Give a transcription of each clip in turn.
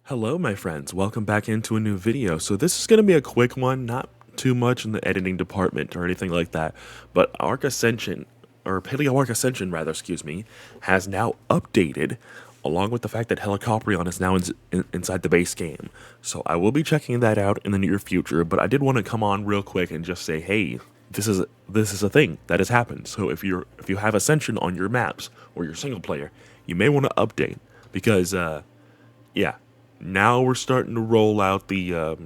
Hello, my friends. Welcome back into a new video. So this is going to be a quick one, not too much in the editing department or anything like that. But Ark Ascension, or Paleo Ark Ascension, rather, excuse me, has now updated, along with the fact that Helicoprion is now inside the base game. So I will be checking that out in the near future. But I did want to come on real quick and just say, hey, this is a thing that has happened. So if you have Ascension on your maps or your single player, you may want to update because yeah. Now we're starting to roll out the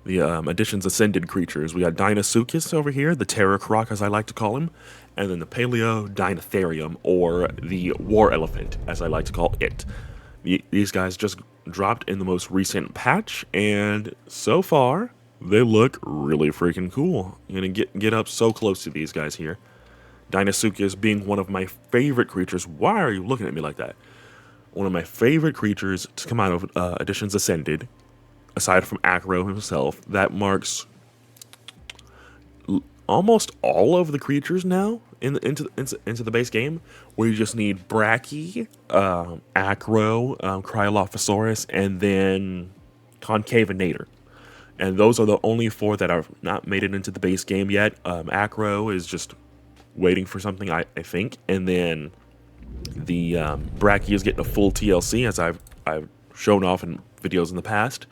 Additions Ascended creatures. We got Dinosuchus over here, the Terror Croc as I like to call him, and then the Paleo Dinotherium, or the War Elephant as I like to call it. These guys just dropped in the most recent patch, and so far they look really freaking cool. I'm gonna get up so close to these guys here. Dinosuchus being one of my favorite creatures. Why are you looking at me like that? One of my favorite creatures to come out of Additions Ascended, aside from Acro himself. That marks almost all of the creatures now into the base game, where you just need Brachy, Acro, Cryolophosaurus, and then Concavenator. And those are the only four that have not made it into the base game yet. Acro is just waiting for something, I think, and then the Brachy is getting a full TLC, as I've shown off in videos in the past.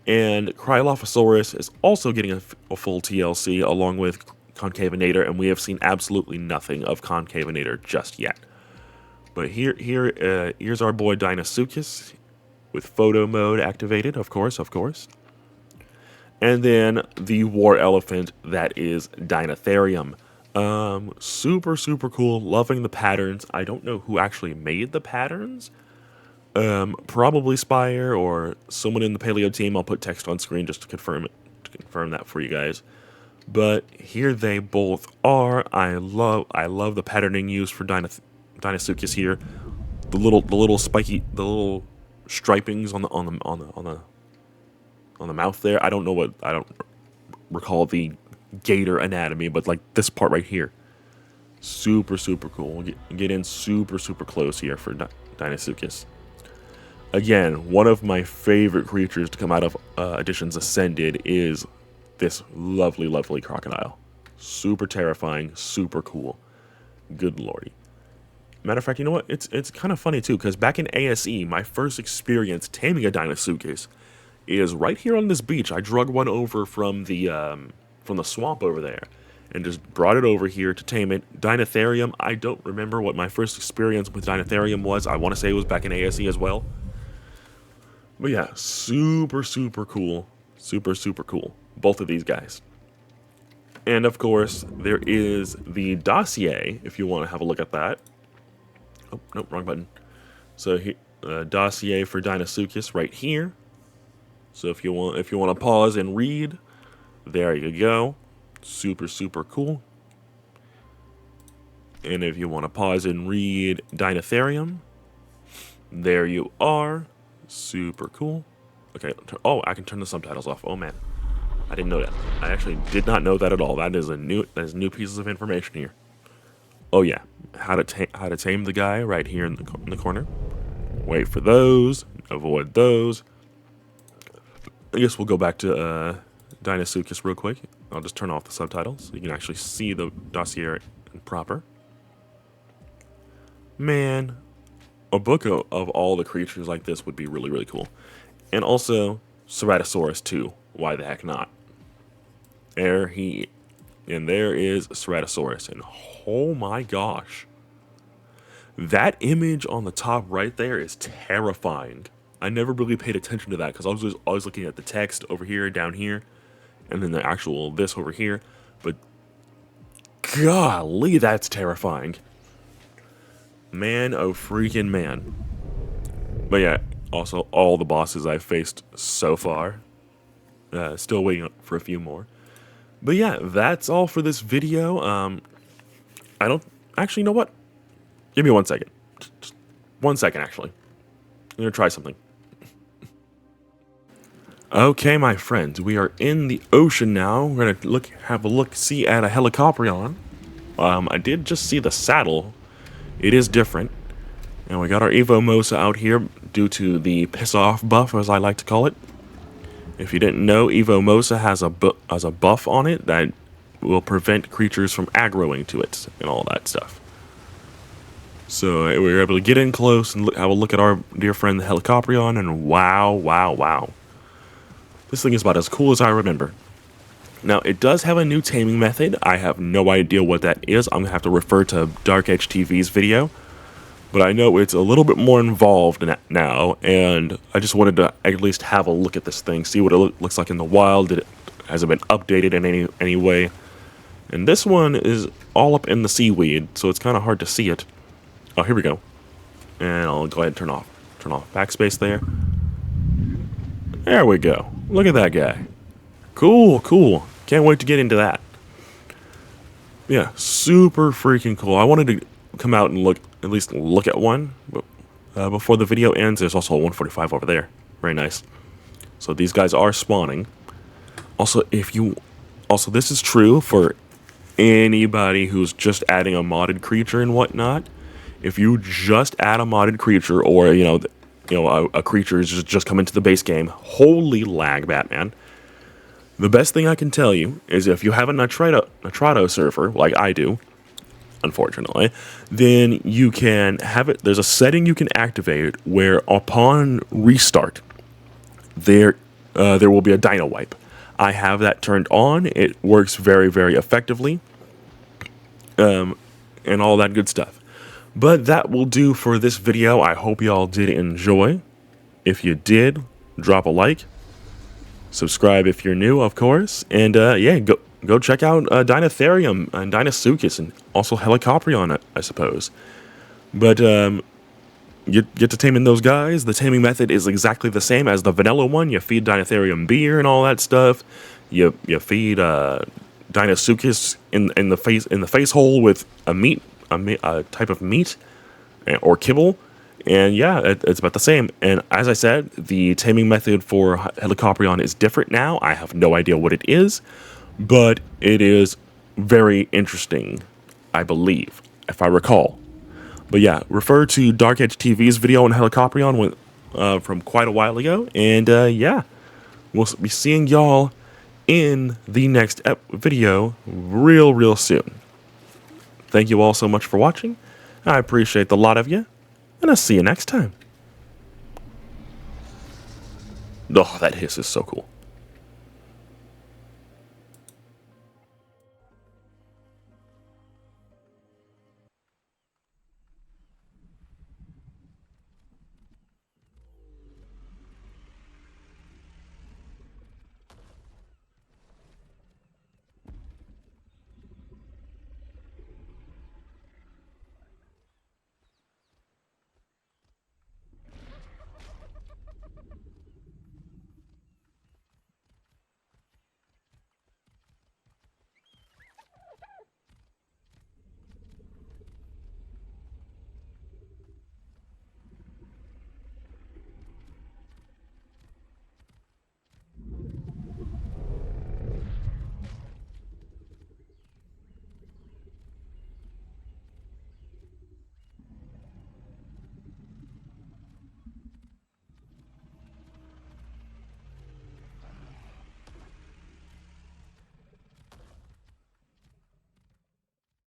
And Cryolophosaurus is also getting a full TLC along with Concavenator, and we have seen absolutely nothing of Concavenator just yet. But here's our boy Dinosuchus with photo mode activated, of course. And then the War Elephant, that is Dinotherium. Super cool. Loving the patterns. I don't know who actually made the patterns. Probably Spire or someone in the Paleo team. I'll put text on screen just to confirm that for you guys. But here they both are. I love the patterning used for Dinosuchus here. The little spiky, the little stripings on the mouth there. I don't recall the gator anatomy, but like this part right here, super cool. Get in super close here for Dinosuchus. Again, one of my favorite creatures to come out of Additions Ascended is this lovely crocodile. Super terrifying, super cool. Good lordy. Matter of fact, you know what? It's kind of funny too, because back in ASE, my first experience taming a Dinosuchus is right here on this beach. I drug one over from the swamp over there and just brought it over here to tame it. Dinotherium, I don't remember what my first experience with Dinotherium was. I want to say it was back in ASE as well. But yeah, super cool. Super cool. Both of these guys. And of course, there is the dossier, if you want to have a look at that. Oh, nope, wrong button. So here, dossier for Dinosuchus right here. So if you want to pause and read, there you go. Super cool. And if you want to pause and read Dinotherium, there you are. Super cool. Okay. Oh, I can turn the subtitles off. Oh man, I didn't know that. I actually did not know that at all. That is new pieces of information here. Oh yeah, how to tame the guy right here in the corner. Wait for those. Avoid those. I guess we'll go back to Dinosuchus real quick. I'll just turn off the subtitles so you can actually see the dossier proper. Man, a book of all the creatures like this would be really cool. And also Ceratosaurus too. Why the heck not? There is Ceratosaurus, and oh my gosh, that image on the top right there is terrifying. I never really paid attention to that because I was always looking at the text over here, down here, and then the actual this over here. But golly, that's terrifying. Man, oh freaking man. But yeah, also all the bosses I've faced so far. Still waiting for a few more. But yeah, that's all for this video. I don't actually, you know what? Give me 1 second. Just 1 second, actually. I'm gonna try something. Okay, my friends, we are in the ocean now. We're gonna have a look-see at a Helicoprion. I did just see the saddle. It is different. And we got our Evo Mosa out here due to the piss off buff, as I like to call it. If you didn't know, Evo Mosa has a buff on it that will prevent creatures from aggroing to it and all that stuff. So we were able to get in close and have a look at our dear friend the Helicoprion, and wow, wow, wow. This thing is about as cool as I remember. Now, it does have a new taming method. I have no idea what that is. I'm going to have to refer to Dark Edge TV's video. But I know it's a little bit more involved now, and I just wanted to at least have a look at this thing, see what it looks like in the wild. Has it been updated in any way? And this one is all up in the seaweed, so it's kind of hard to see it. Oh, here we go. And I'll go ahead and turn off backspace there. There we go. Look at that guy. Cool, cool. Can't wait to get into that. Yeah, super freaking cool. I wanted to come out and at least look at one before the video ends. There's also a 145 over there. Very nice. So these guys are spawning. Also, this is true for anybody who's just adding a modded creature and whatnot. If you just add a modded creature, or a creature is just come into the base game, holy lag, Batman. The best thing I can tell you is if you have a Nitrado server, like I do, unfortunately, then you can have it. There's a setting you can activate where upon restart, there will be a dino wipe. I have that turned on. It works very, very effectively, and all that good stuff. But that will do for this video. I hope y'all did enjoy. If you did, drop a like. Subscribe if you're new, of course. And yeah, go check out Dinotherium and Deinosuchus, and also Helicoprion, I suppose. But get to taming those guys. The taming method is exactly the same as the vanilla one. You feed Dinotherium beer and all that stuff. You feed Deinosuchus in the face hole with a type of meat or kibble, and yeah, it's about the same. And as I said, the taming method for Helicoprion is different now. I have no idea what it is, but it is very interesting, I believe, if I recall. But yeah, refer to Dark Edge TV's video on Helicoprion from quite a while ago, and yeah, we'll be seeing y'all in the next video real soon. Thank you all so much for watching. I appreciate the lot of you, and I'll see you next time. Oh, that hiss is so cool.